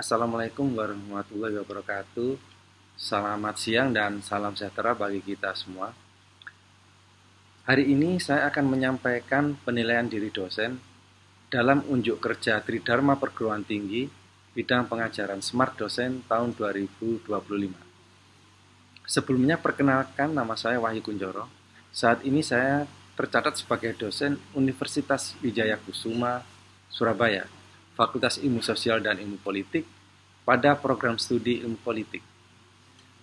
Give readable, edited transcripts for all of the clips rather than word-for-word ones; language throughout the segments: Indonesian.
Assalamualaikum warahmatullahi wabarakatuh. Selamat siang dan salam sejahtera bagi kita semua. Hari ini saya akan menyampaikan penilaian diri dosen dalam unjuk kerja Tridharma Perguruan Tinggi bidang pengajaran Smart Dosen tahun 2025. Sebelumnya perkenalkan, nama saya Wahyu Kunchoro. Saat ini saya tercatat sebagai dosen Universitas Wijaya Kusuma, Surabaya, Fakultas Ilmu Sosial dan Ilmu Politik pada program studi Ilmu Politik.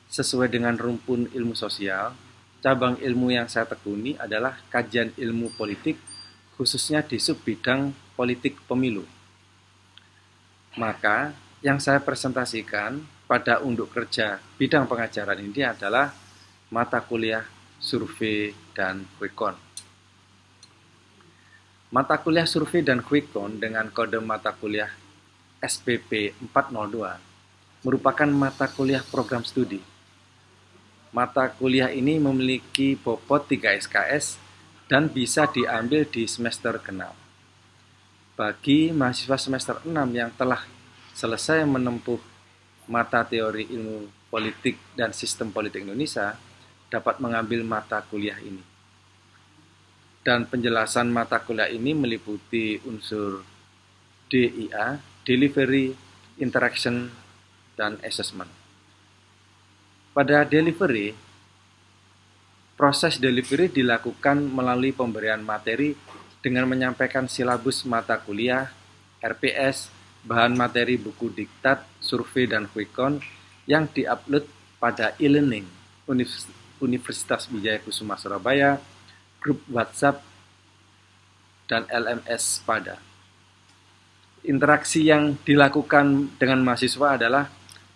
Sesuai dengan rumpun ilmu sosial, cabang ilmu yang saya tekuni adalah kajian ilmu politik, khususnya di sub bidang politik pemilu. Maka, yang saya presentasikan pada unjuk kerja bidang pengajaran ini adalah mata kuliah survei dan quick count. Mata kuliah survei dan quick count dengan kode mata kuliah SPP 402 merupakan mata kuliah program studi. Mata kuliah ini memiliki bobot 3 SKS dan bisa diambil di semester genap. Bagi mahasiswa semester 6 yang telah selesai menempuh mata teori ilmu politik dan sistem politik Indonesia, dapat mengambil mata kuliah ini. Dan penjelasan mata kuliah ini meliputi unsur DIA, Delivery, Interaction, dan Assessment. Pada delivery, proses delivery dilakukan melalui pemberian materi dengan menyampaikan silabus mata kuliah, RPS, bahan materi buku diktat, survei, dan quick count yang diupload pada e-learning Universitas Wijaya Kusuma Surabaya, grup WhatsApp, dan LMS pada. Interaksi yang dilakukan dengan mahasiswa adalah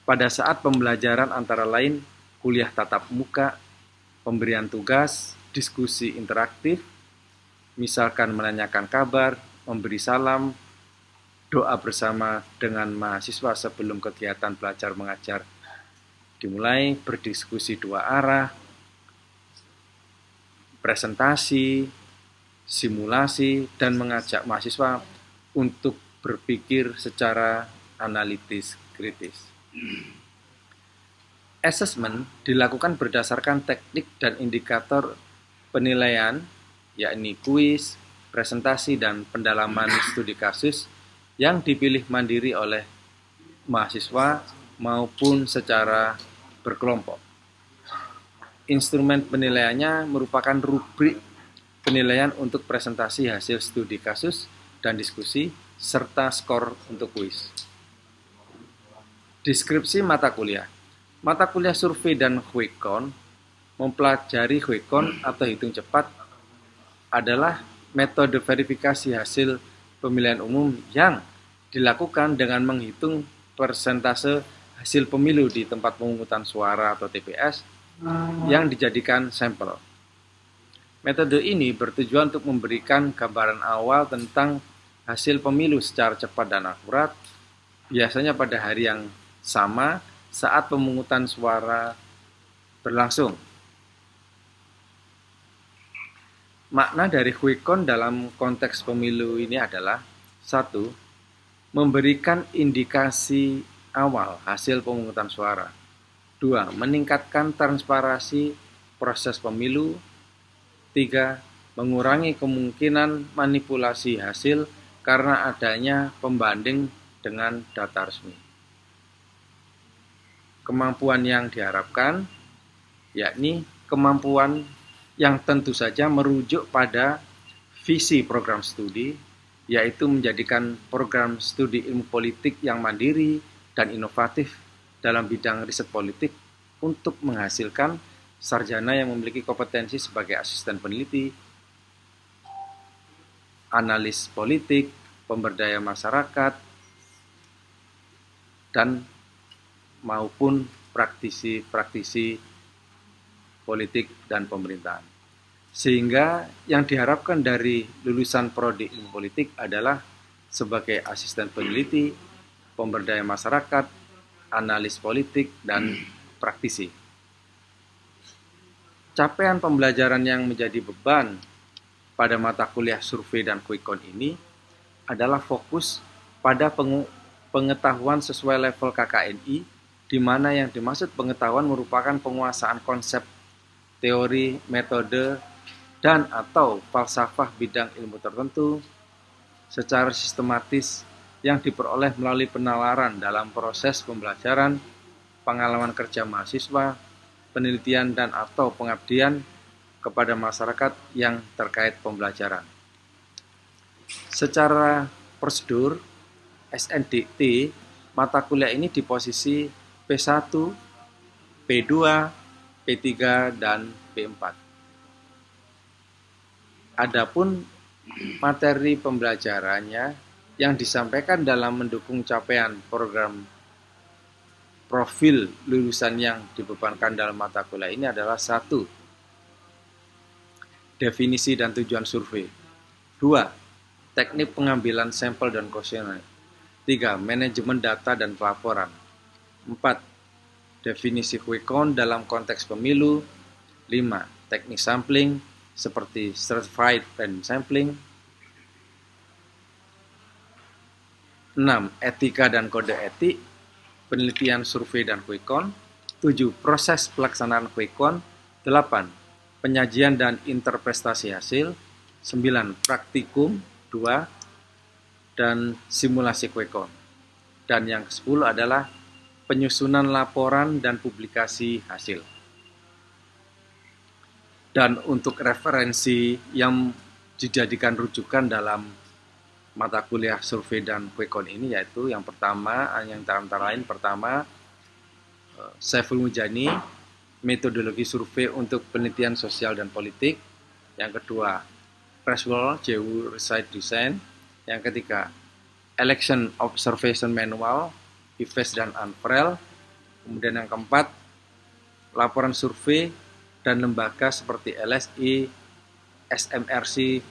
pada saat pembelajaran antara lain kuliah tatap muka, pemberian tugas, diskusi interaktif, misalkan menanyakan kabar, memberi salam, doa bersama dengan mahasiswa sebelum kegiatan belajar mengajar dimulai, berdiskusi dua arah, presentasi, simulasi, dan mengajak mahasiswa untuk berpikir secara analitis kritis. Assessment dilakukan berdasarkan teknik dan indikator penilaian, yakni kuis, presentasi, dan pendalaman studi kasus yang dipilih mandiri oleh mahasiswa maupun secara berkelompok. Instrumen penilaiannya merupakan rubrik penilaian untuk presentasi hasil studi kasus dan diskusi, serta skor untuk kuis. Deskripsi mata kuliah. Mata kuliah survei dan quick count mempelajari quick count atau hitung cepat adalah metode verifikasi hasil pemilihan umum yang dilakukan dengan menghitung persentase hasil pemilu di tempat pemungutan suara atau TPS yang dijadikan sampel. Metode ini bertujuan untuk memberikan gambaran awal tentang hasil pemilu secara cepat dan akurat, biasanya pada hari yang sama saat pemungutan suara berlangsung. Makna dari quick count dalam konteks pemilu ini adalah 1. Memberikan indikasi awal hasil pemungutan suara. 2. Meningkatkan transparansi proses pemilu. 3. Mengurangi kemungkinan manipulasi hasil karena adanya pembanding dengan data resmi. Kemampuan yang diharapkan yakni kemampuan yang tentu saja merujuk pada visi program studi, yaitu menjadikan program studi ilmu politik yang mandiri dan inovatif dalam bidang riset politik untuk menghasilkan sarjana yang memiliki kompetensi sebagai asisten peneliti, analis politik, pemberdaya masyarakat, dan maupun praktisi-praktisi politik dan pemerintahan. Sehingga yang diharapkan dari lulusan prodi ilmu politik adalah sebagai asisten peneliti, pemberdaya masyarakat, analis politik, dan praktisi. Capaian pembelajaran yang menjadi beban pada mata kuliah survei dan quick count ini adalah fokus pada pengetahuan sesuai level KKNI, di mana yang dimaksud pengetahuan merupakan penguasaan konsep, teori, metode, dan atau falsafah bidang ilmu tertentu secara sistematis yang diperoleh melalui penalaran dalam proses pembelajaran, pengalaman kerja mahasiswa, penelitian dan atau pengabdian kepada masyarakat yang terkait pembelajaran. Secara prosedur, SNDT mata kuliah ini di posisi P1, P2, P3, dan P4. Adapun materi pembelajarannya yang disampaikan dalam mendukung capaian program profil lulusan yang dibebankan dalam mata kuliah ini adalah 1. Definisi dan tujuan survei. 2. Teknik pengambilan sampel dan kuesioner. 3. Manajemen data dan pelaporan. 4. Definisi quick count dalam konteks pemilu. 5. Teknik sampling seperti stratified random sampling. 6. Etika dan kode etik, penelitian survei dan quick count. 7. Proses pelaksanaan quick count. 8. Penyajian dan interpretasi hasil. 9. Praktikum. 2. Dan simulasi quick count. Dan yang ke-10 adalah penyusunan laporan dan publikasi hasil. Dan untuk referensi yang dijadikan rujukan dalam mata kuliah survei dan quick count ini yaitu yang pertama, yang antara lain pertama Saiful Mujani, metodologi survei untuk penelitian sosial dan politik. Yang kedua, Creswell, JU Research Design. Yang ketiga, Election Observation Manual, IFES dan Unfrel. Kemudian yang keempat, laporan survei dan lembaga seperti LSI, SMRC,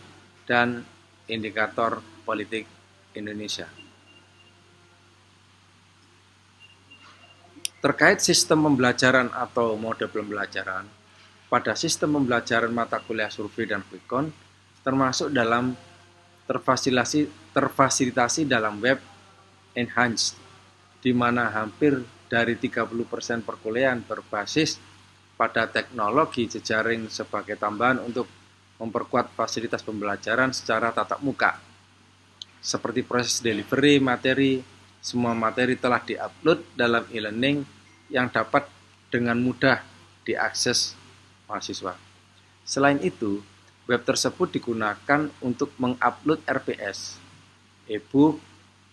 dan Indikator Politik Indonesia. Terkait sistem pembelajaran atau mode pembelajaran, pada sistem pembelajaran mata kuliah survei dan quick count termasuk dalam terfasilitasi dalam web enhanced, di mana hampir dari 30% perkuliahan berbasis pada teknologi jejaring sebagai tambahan untuk memperkuat fasilitas pembelajaran secara tatap muka. Seperti proses delivery materi, semua materi telah diupload dalam e-learning yang dapat dengan mudah diakses mahasiswa. Selain itu, web tersebut digunakan untuk mengupload RPS, e-book,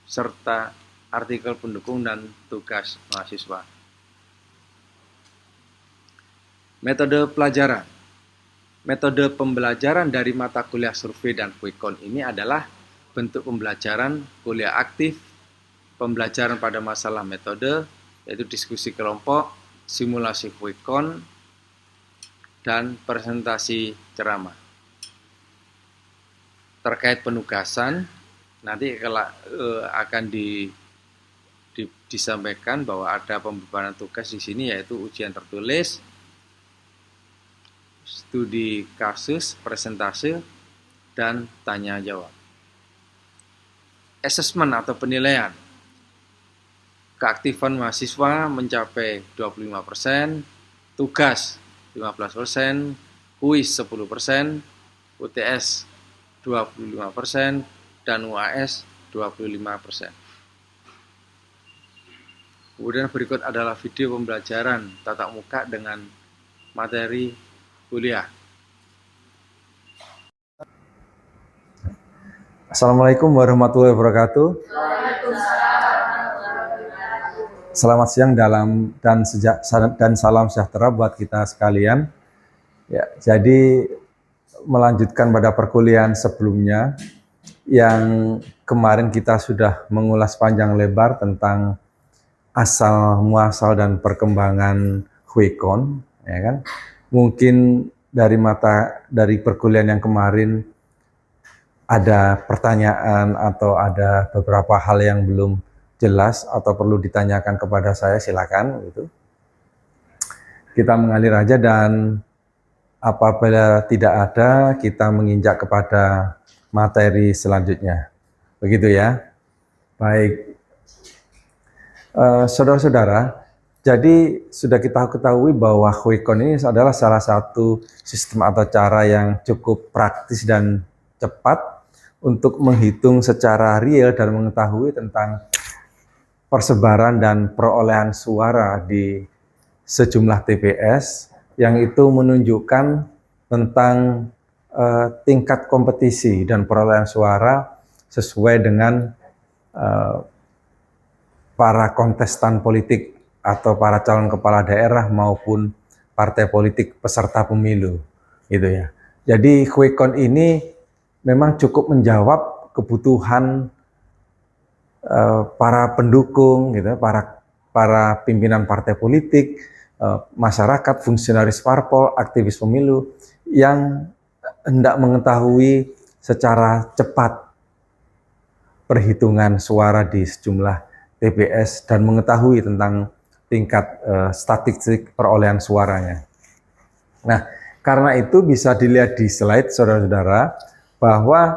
serta artikel pendukung dan tugas mahasiswa. Metode pelajaran. Metode pembelajaran dari mata kuliah survei dan quick count ini adalah bentuk pembelajaran kuliah aktif, pembelajaran pada masalah metode, yaitu diskusi kelompok, simulasi quick count, dan presentasi ceramah. Terkait penugasan, nanti akan disampaikan bahwa ada pembebanan tugas di sini, yaitu ujian tertulis, studi kasus, presentase, dan tanya jawab. Assessment atau penilaian. Keaktifan mahasiswa mencapai 25%, tugas 15%, kuis 10%, UTS 25%, dan UAS 25%. Kemudian berikut adalah video pembelajaran tatap muka dengan materi kuliah. Assalamualaikum warahmatullahi wabarakatuh. Selamat siang dan salam sejahtera buat kita sekalian. Ya, jadi melanjutkan pada perkuliahan sebelumnya yang kemarin kita sudah mengulas panjang lebar tentang asal muasal dan perkembangan quick count, ya kan? Mungkin dari perkuliahan yang kemarin ada pertanyaan atau ada beberapa hal yang belum jelas atau perlu ditanyakan kepada saya, silakan gitu. Kita mengalir aja, dan apabila tidak ada, kita menginjak kepada materi selanjutnya. Begitu ya. Baik. Saudara-saudara, jadi sudah kita ketahui bahwa Quick Count ini adalah salah satu sistem atau cara yang cukup praktis dan cepat untuk menghitung secara real dan mengetahui tentang persebaran dan perolehan suara di sejumlah TPS, yang itu menunjukkan tentang tingkat kompetisi dan perolehan suara sesuai dengan para kontestan politik atau para calon kepala daerah maupun partai politik peserta pemilu, gitu ya. Jadi Quick Count ini memang cukup menjawab kebutuhan para pendukung, gitu, para pimpinan partai politik, masyarakat, fungsionaris parpol, aktivis pemilu yang hendak mengetahui secara cepat perhitungan suara di sejumlah TPS dan mengetahui tentang tingkat statistik perolehan suaranya. Nah, karena itu bisa dilihat di slide saudara-saudara bahwa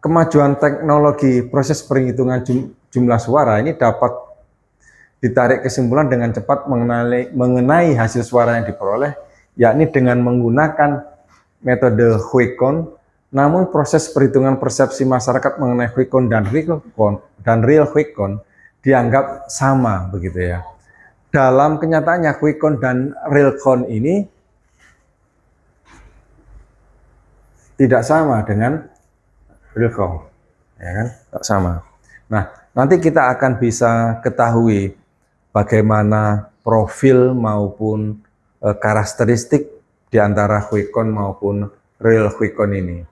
kemajuan teknologi proses perhitungan jumlah suara ini dapat ditarik kesimpulan dengan cepat mengenai hasil suara yang diperoleh, yakni dengan menggunakan metode Quick Count. Namun proses perhitungan persepsi masyarakat mengenai Quick Count dan real Quick Count dianggap sama, begitu ya. Dalam kenyataannya Quick Count dan real count ini tidak sama dengan real count, ya kan? Tak sama. Nah, nanti kita akan bisa ketahui bagaimana profil maupun karakteristik di antara Quick Count maupun real Quick Count ini,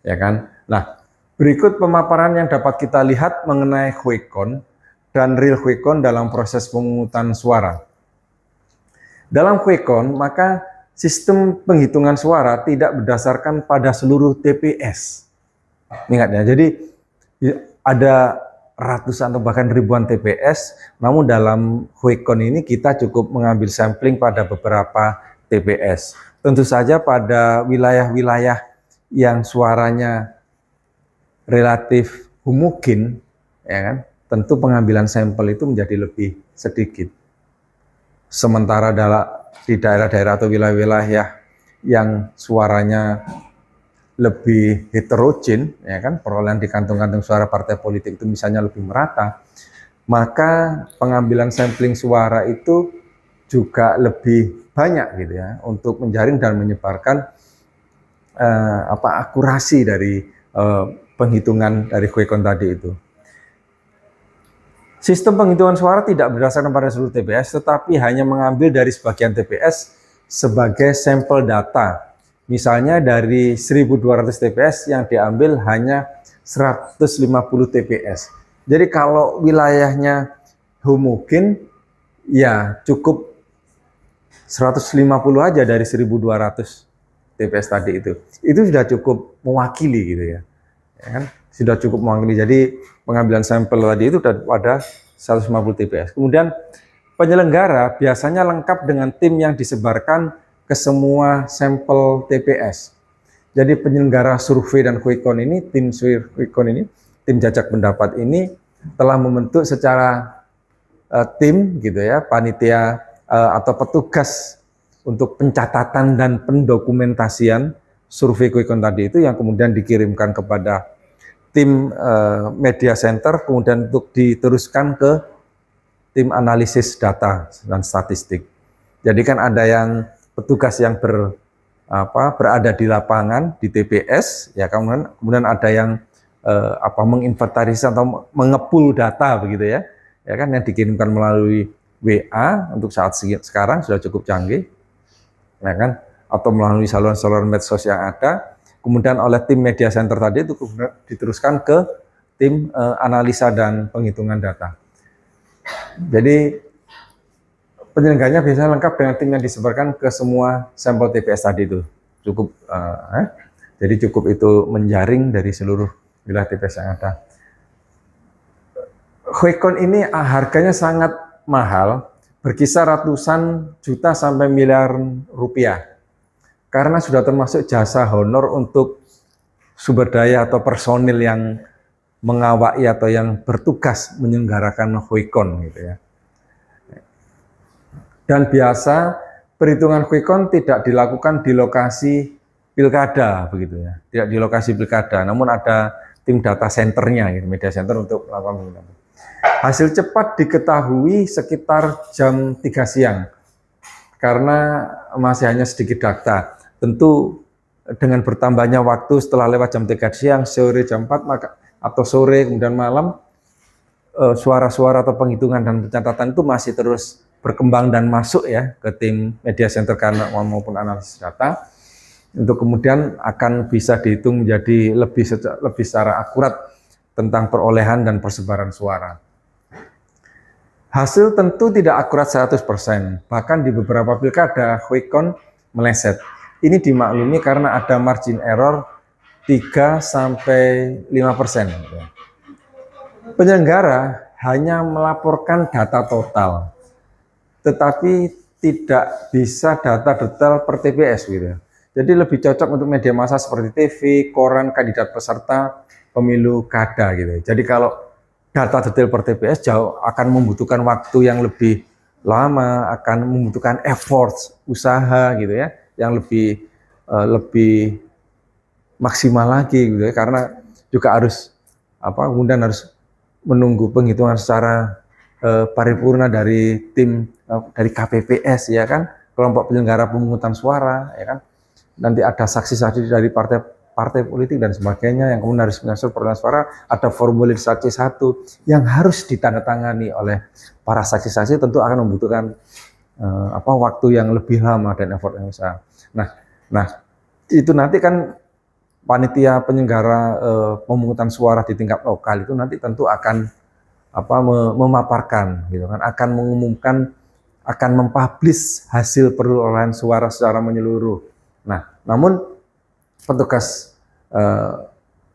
ya kan? Nah, berikut pemaparan yang dapat kita lihat mengenai Quick Count dan real Quick Count dalam proses pemungutan suara. Dalam Quick Count, maka sistem penghitungan suara tidak berdasarkan pada seluruh TPS. Ingat ya, jadi ada ratusan atau bahkan ribuan TPS, namun dalam Quick Count ini kita cukup mengambil sampling pada beberapa TPS. Tentu saja pada wilayah-wilayah yang suaranya relatif homogen, ya kan, tentu pengambilan sampel itu menjadi lebih sedikit. Sementara di daerah-daerah atau wilayah-wilayah yang suaranya lebih heterogen, ya kan, perolehan di kantong-kantong suara partai politik itu misalnya lebih merata, maka pengambilan sampling suara itu juga lebih banyak, gitu ya, untuk menjaring dan menyebarkan akurasi dari penghitungan dari Quick Count tadi itu. Sistem penghitungan suara tidak berdasarkan pada seluruh TPS, tetapi hanya mengambil dari sebagian TPS sebagai sampel data. Misalnya dari 1.200 TPS yang diambil hanya 150 TPS. Jadi kalau wilayahnya homogen, ya cukup 150 aja dari 1.200 TPS tadi itu. Itu sudah cukup mewakili, gitu ya. Ya kan? Sudah cukup mewakili. Jadi pengambilan sampel tadi itu pada 150 TPS. Kemudian penyelenggara biasanya lengkap dengan tim yang disebarkan ke semua sampel TPS. Jadi penyelenggara survei dan Quick Count ini, tim Quick Count ini, tim jajak pendapat ini telah membentuk secara tim, gitu ya, panitia atau petugas untuk pencatatan dan pendokumentasian survei Quick Count tadi itu, yang kemudian dikirimkan kepada tim media center, kemudian untuk diteruskan ke tim analisis data dan statistik. Jadi kan ada yang petugas yang berada di lapangan di TPS, ya, kemudian ada yang menginventarisasi atau mengepul data, begitu ya, ya kan, yang dikirimkan melalui WA untuk saat sekarang sudah cukup canggih, ya kan, atau melalui saluran-saluran medsos yang ada. Kemudian oleh tim media center tadi itu diteruskan ke tim analisa dan penghitungan data. Jadi penyelenggaranya biasanya lengkap dengan tim yang disebarkan ke semua sampel TPS tadi itu. Cukup, jadi cukup itu menjaring dari seluruh wilayah TPS yang ada. Quick Count ini harganya sangat mahal, berkisar ratusan juta sampai miliar rupiah. Karena sudah termasuk jasa honor untuk sumber daya atau personil yang mengawaki atau yang bertugas menyelenggarakan quick count gitu ya. Dan biasa perhitungan quick count tidak dilakukan di lokasi pilkada begitu ya, tidak di lokasi pilkada, namun ada tim data centernya, gitu, media center untuk melakukan penghitungan. Hasil cepat diketahui sekitar jam 3 siang, karena masih hanya sedikit data. Tentu dengan bertambahnya waktu setelah lewat jam 3 siang, sore jam 4, maka, atau sore kemudian malam, suara-suara atau penghitungan dan pencatatan itu masih terus berkembang dan masuk ya ke tim media center karena maupun analisis data, untuk kemudian akan bisa dihitung menjadi lebih secara akurat tentang perolehan dan persebaran suara. Hasil tentu tidak akurat 100%, bahkan di beberapa pilkada quick count meleset. Ini dimaklumi karena ada margin error 3-5%. Penyelenggara hanya melaporkan data total, tetapi tidak bisa data detail per TPS gitu. Jadi lebih cocok untuk media massa seperti TV, koran, kandidat peserta pemilu kada gitu. Jadi kalau data detail per TPS jauh akan membutuhkan waktu yang lebih lama, akan membutuhkan effort, usaha gitu ya, yang lebih maksimal lagi gitu ya, karena juga harus kemudian harus menunggu penghitungan secara paripurna dari tim dari KPPS ya kan, kelompok penyelenggara pemungutan suara ya kan. Nanti ada saksi-saksi dari partai politik dan sebagainya yang kemudian harus mengatur perolehan suara, ada formulir saksi 1 yang harus ditandatangani oleh para saksi-saksi, tentu akan membutuhkan waktu yang lebih lama dan effort yang besar. Nah itu nanti kan panitia penyelenggara pemungutan suara di tingkat lokal itu nanti tentu akan memaparkan gitu kan, akan mengumumkan, akan mempublish hasil perolehan suara secara menyeluruh. Nah, namun petugas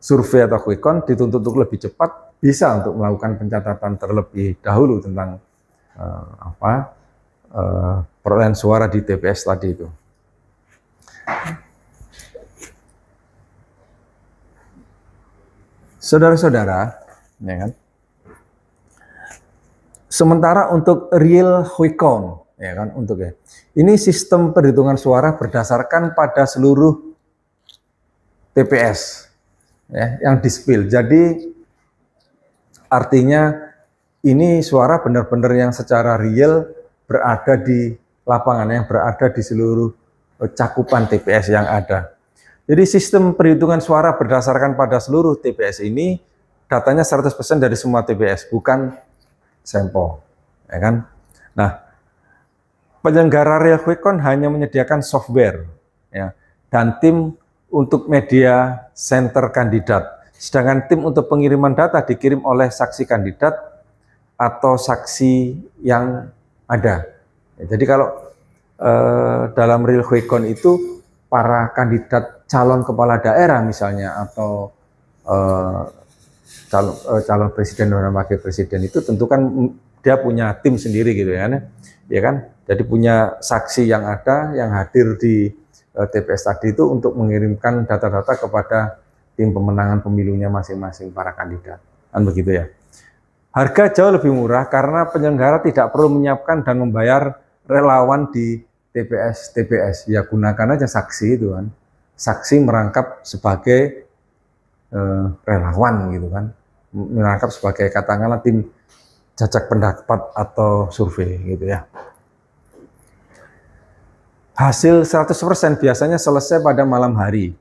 survei atau quick count dituntut untuk lebih cepat, bisa untuk melakukan pencatatan terlebih dahulu tentang perolehan suara di TPS tadi itu. Saudara-saudara, ya kan? Sementara untuk real quick count, ya kan, ini sistem perhitungan suara berdasarkan pada seluruh TPS ya, yang di-spill. Jadi artinya ini suara benar-benar yang secara real berada di lapangan, yang berada di seluruh cakupan TPS yang ada. Jadi sistem perhitungan suara berdasarkan pada seluruh TPS ini datanya 100% dari semua TPS, bukan sampel, ya kan? Nah, penyelenggara real quick count hanya menyediakan software ya, dan tim untuk media center kandidat. Sedangkan tim untuk pengiriman data dikirim oleh saksi kandidat atau saksi yang ada. Ya, jadi kalau dalam real quick count itu para kandidat calon kepala daerah misalnya atau calon presiden dan wakil presiden itu tentu kan dia punya tim sendiri gitu ya kan, jadi punya saksi yang ada, yang hadir di TPS tadi itu untuk mengirimkan data-data kepada tim pemenangan pemilunya masing-masing para kandidat, kan begitu ya. Harga jauh lebih murah karena penyelenggara tidak perlu menyiapkan dan membayar relawan di TPS, ya gunakan aja saksi itu kan, saksi merangkap sebagai relawan gitu kan, merangkap sebagai katakanlah tim jajak pendapat atau survei gitu ya. Hasil 100% biasanya selesai pada malam hari.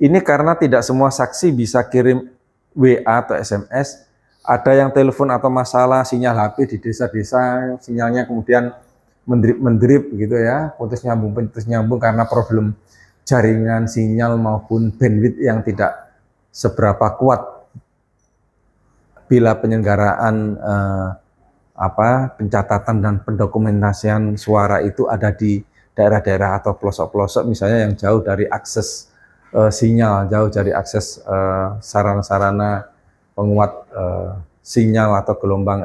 Ini karena tidak semua saksi bisa kirim WA atau SMS, ada yang telepon atau masalah sinyal HP di desa-desa, sinyalnya kemudian mendrip gitu ya, putus nyambung karena problem jaringan sinyal maupun bandwidth yang tidak seberapa kuat bila penyelenggaraan pencatatan dan pendokumentasian suara itu ada di daerah-daerah atau pelosok-pelosok misalnya yang jauh dari akses sinyal, jauh dari akses sarana-sarana penguat sinyal atau gelombang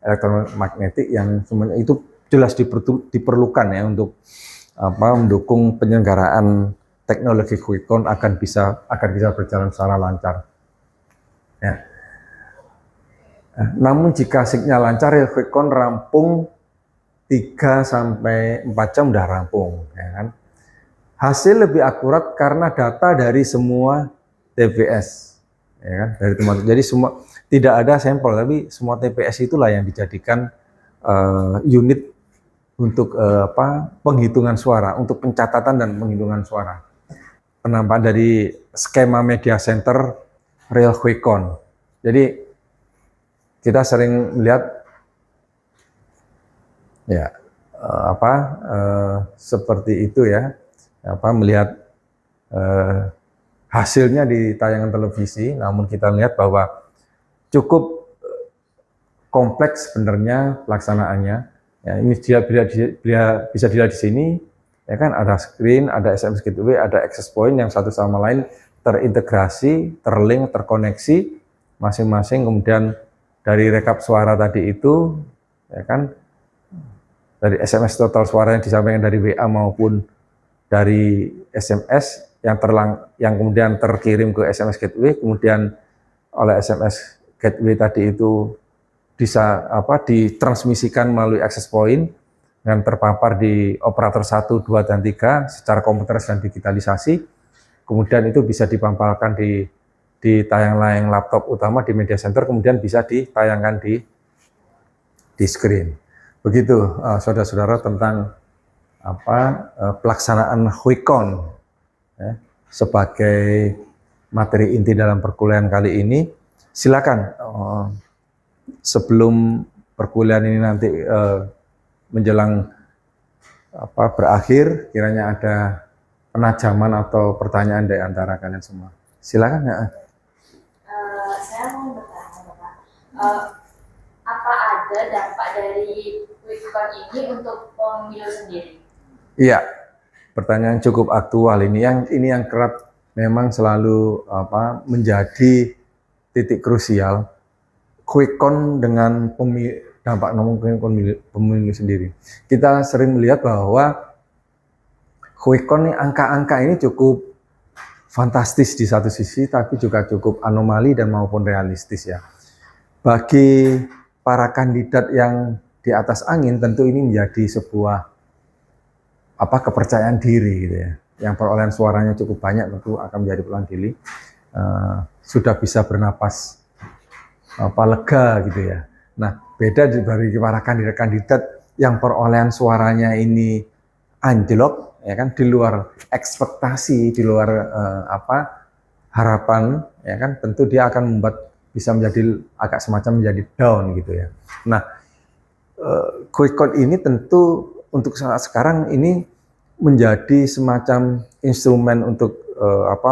elektromagnetik yang semuanya itu jelas diperlukan ya untuk mendukung penyelenggaraan teknologi quick count agar bisa berjalan secara lancar. Ya. Namun jika signal lancar, real quick count rampung 3 sampai 4 jam udah rampung, ya kan. Hasil lebih akurat karena data dari semua TPS, ya kan, dari teman. Jadi semua tidak ada sampel, tapi semua TPS itulah yang dijadikan unit untuk penghitungan suara, untuk pencatatan dan penghitungan suara. Penampakan dari skema media center real quick count. Jadi kita sering melihat ya seperti itu ya, melihat hasilnya di tayangan televisi, namun kita lihat bahwa cukup kompleks sebenarnya pelaksanaannya. Ya, ini bisa dilihat di sini, ya kan, ada screen, ada SMS gateway, ada access point yang satu sama lain terintegrasi, terlink, terkoneksi masing-masing. Kemudian dari rekap suara tadi itu, ya kan, dari SMS total suara yang disampaikan dari WA maupun dari SMS yang kemudian terkirim ke SMS gateway, kemudian oleh SMS gateway tadi itu bisa ditransmisikan melalui access point dan terpapar di operator 1, 2, dan 3 secara komputeris dan digitalisasi. Kemudian itu bisa dipampalkan di tayang-layang laptop utama di media center, kemudian bisa ditayangkan di screen. Begitu saudara-saudara tentang pelaksanaan quick count ya, sebagai materi inti dalam perkuliahan kali ini. Silakan sebelum perkuliahan ini nanti menjelang berakhir, kiranya ada penajaman atau pertanyaan dari antara kalian semua. Silakan ya. Saya mau bertanya, Bapak, apa ada dampak dari quick count ini untuk pemilu sendiri? Iya, pertanyaan cukup aktual ini. Yang kerap memang selalu menjadi titik krusial. Quick count dengan dampak pemilu sendiri. Kita sering melihat bahwa quick count angka-angka ini cukup fantastis di satu sisi, tapi juga cukup anomali dan maupun realistis ya. Bagi para kandidat yang di atas angin, tentu ini menjadi sebuah kepercayaan diri gitu ya. Yang perolehan suaranya cukup banyak tentu akan menjadi peluang diri. Sudah bisa bernapas lega gitu ya. Nah, beda dari para kandidat-kandidat yang perolehan suaranya ini anjlok, ya kan, di luar ekspektasi, di luar harapan, ya kan, tentu dia akan bisa menjadi agak semacam menjadi down gitu ya. Nah, quick count ini tentu untuk saat sekarang ini menjadi semacam instrumen untuk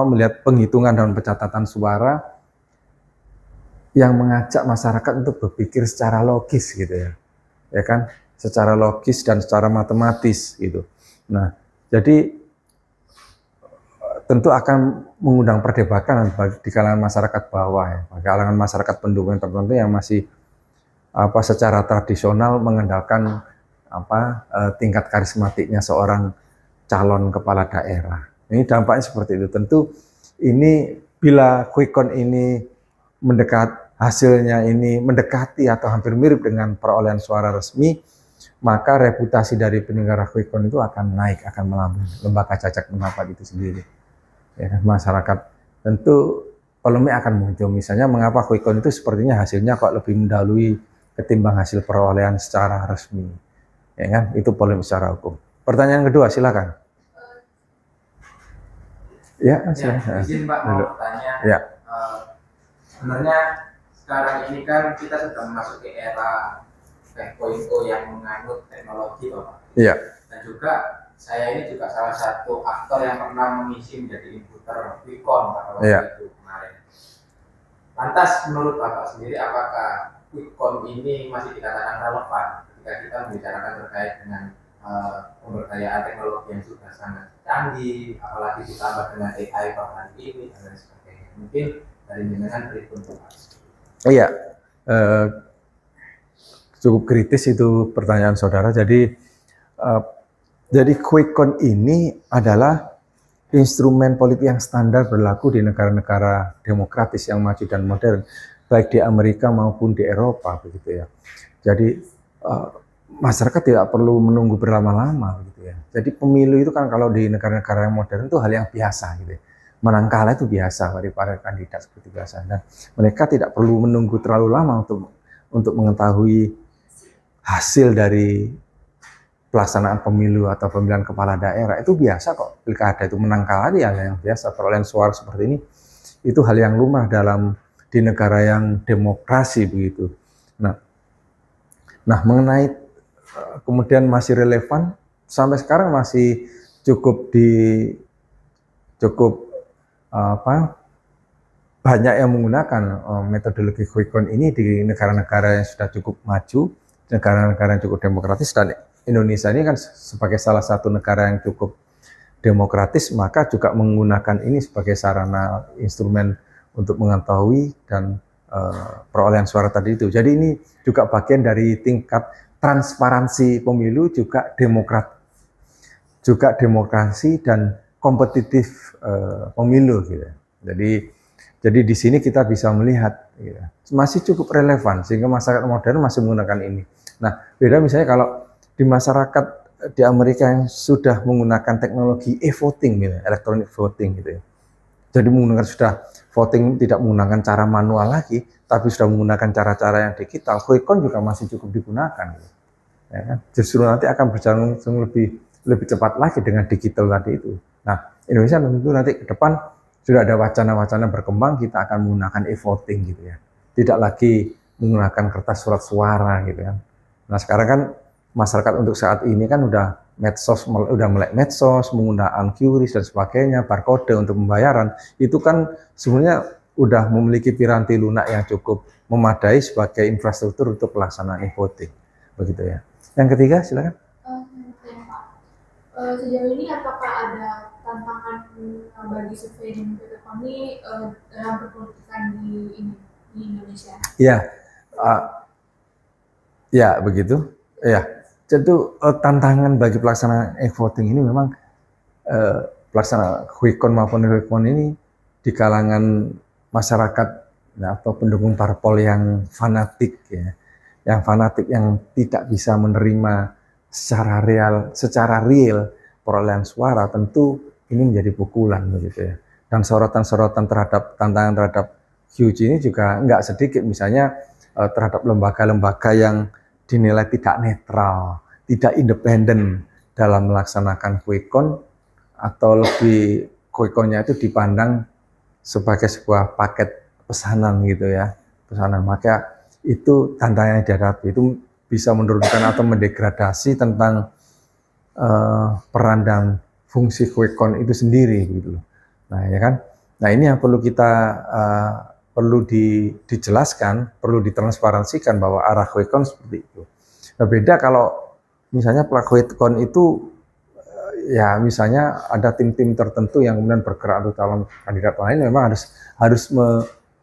melihat penghitungan dan pencatatan suara yang mengajak masyarakat untuk berpikir secara logis gitu ya kan, secara logis dan secara matematis gitu. Nah, jadi tentu akan mengundang perdebatan di kalangan masyarakat bawah ya, kalangan masyarakat pendukung tertentu yang masih secara tradisional mengandalkan tingkat karismatiknya seorang calon kepala daerah. Ini dampaknya seperti itu. Tentu ini bila quick count ini hasilnya ini mendekati atau hampir mirip dengan perolehan suara resmi, maka reputasi dari penyelenggara quick count itu akan naik, akan melambung. Lembaga cacat pendapat itu sendiri. Ya, masyarakat tentu polemik akan muncul. Misalnya mengapa quick count itu sepertinya hasilnya kok lebih mendahului ketimbang hasil perolehan secara resmi. Ya kan? Itu polemik secara hukum. Pertanyaan kedua, silakan. Ya, izin Pak mau bertanya. Ya. Sebenarnya sekarang ini kan kita sudah memasuki era 5.0 yang menganut teknologi, Bapak. Iya. Dan juga saya ini juga salah satu aktor yang pernah mengisi menjadi inputer quick count pada waktu itu kemarin. Lantas menurut Bapak sendiri, apakah quick count ini masih dikatakan relevan ketika kita membicarakan terkait dengan pemberdayaan teknologi yang sudah sangat canggih, apalagi ditambah dengan AI pada hari ini dan lain sebagainya. Mungkin dari jenengan berikut Pak. Iya, cukup kritis itu pertanyaan saudara. Jadi quick count ini adalah instrumen politik yang standar berlaku di negara-negara demokratis yang maju dan modern. baik di Amerika maupun di Eropa begitu ya. Jadi masyarakat tidak perlu menunggu berlama-lama gitu ya. Jadi pemilu itu kan kalau di negara-negara yang modern itu hal yang biasa gitu ya. Menang kalah itu biasa bagi para kandidat seperti biasa. Dan mereka tidak perlu menunggu terlalu lama untuk mengetahui hasil dari pelaksanaan pemilu atau pemilihan kepala daerah. Itu biasa kok, pilkada itu menang kalah ya yang biasa. Perolehan suara seperti ini itu hal yang lumrah di negara yang demokrasi begitu. Nah mengenai kemudian masih relevan sampai sekarang masih cukup banyak yang menggunakan metodologi quick count ini di negara-negara yang sudah cukup maju, negara-negara yang cukup demokratis, dan Indonesia ini kan sebagai salah satu negara yang cukup demokratis, maka juga menggunakan ini sebagai sarana instrumen untuk mengetahui dan perolehan suara tadi itu. Jadi ini juga bagian dari tingkat transparansi pemilu, juga demokrasi dan kompetitif pemilu gitu. Jadi di sini kita bisa melihat gitu, masih cukup relevan sehingga masyarakat modern masih menggunakan ini. Nah, beda misalnya kalau di masyarakat di Amerika yang sudah menggunakan teknologi e-voting gitu, electronic voting gitu ya. Jadi menggunakan sudah voting tidak menggunakan cara manual lagi, tapi sudah menggunakan cara-cara yang digital. Quick count juga masih cukup digunakan gitu. Ya kan? Justru nanti akan berjalan lebih cepat lagi dengan digital tadi itu. Nah, Indonesia tentu nanti ke depan sudah ada wacana-wacana berkembang, kita akan menggunakan e-voting gitu ya. Tidak lagi menggunakan kertas surat suara gitu kan. Nah, sekarang kan masyarakat untuk saat ini kan udah melek medsos, menggunakan QRIS dan sebagainya, barcode untuk pembayaran. Itu kan sebenarnya udah memiliki piranti lunak yang cukup memadai sebagai infrastruktur untuk pelaksanaan e-voting. Begitu ya. Yang ketiga, silakan. Sejauh ini apakah ada tantangan bagi survei dan ini dalam perpolitikan di Indonesia? Ya, begitu. Ya, tentu tantangan bagi pelaksanaan e-voting ini memang pelaksanaan quick count maupun quick count ini di kalangan masyarakat ya, atau pendukung parpol yang fanatik ya, yang tidak bisa menerima secara real perolehan suara, tentu ini menjadi pukulan begitu ya. Dan sorotan-sorotan tantangan terhadap huge ini juga nggak sedikit, misalnya terhadap lembaga-lembaga yang dinilai tidak netral, tidak independen dalam melaksanakan quick count, atau lebih quick count-nya itu dipandang sebagai sebuah paket pesanan gitu ya, pesanan. Maka itu tantangan yang dihadapi, itu bisa menurunkan atau mendegradasi tentang peran dan fungsi quick count itu sendiri gitu loh. Nah ya kan, nah ini yang perlu kita dijelaskan, perlu ditransparansikan bahwa arah quick count seperti itu. Nah, beda kalau misalnya quick count itu ya misalnya ada tim-tim tertentu yang kemudian bergerak untuk calon kandidat lain, memang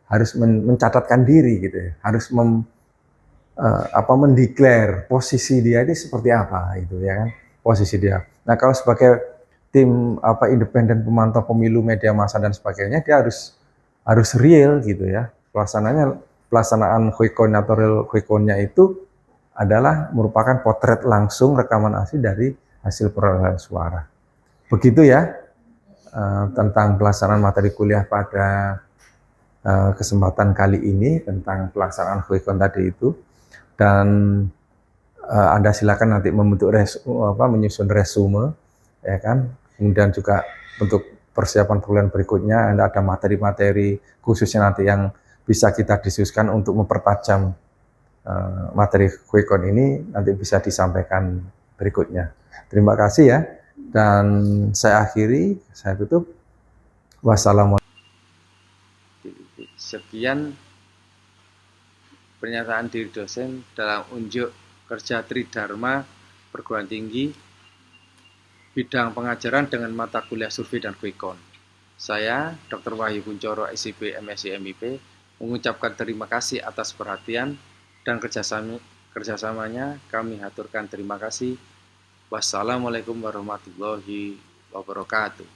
harus mencatatkan diri gitu ya, harus mendeklar posisi dia ini seperti apa itu ya kan, posisi dia. Nah kalau sebagai tim independen pemantau pemilu, media massa dan sebagainya, dia harus real gitu ya. Pelaksanaan quick count atau real quick count-nya itu adalah merupakan potret langsung rekaman asli dari hasil perolehan suara. Begitu ya tentang pelaksanaan materi kuliah pada kesempatan kali ini tentang pelaksanaan quick count tadi itu. Dan Anda silakan nanti membentuk menyusun resume ya kan. Kemudian juga untuk persiapan bulan berikutnya ada materi-materi khususnya nanti yang bisa kita diskusikan untuk mempertajam materi quick count ini, nanti bisa disampaikan berikutnya. Terima kasih ya, dan saya akhiri, saya tutup. Wassalamualaikum. Sekian pernyataan diri dosen dalam unjuk kerja Tridharma Perguruan Tinggi bidang pengajaran dengan mata kuliah survei dan quick count. Saya, Dr. Wahyu Kuncoro, SIP, MSc, MIP, mengucapkan terima kasih atas perhatian dan kerjasamanya. Kami haturkan terima kasih. Wassalamualaikum warahmatullahi wabarakatuh.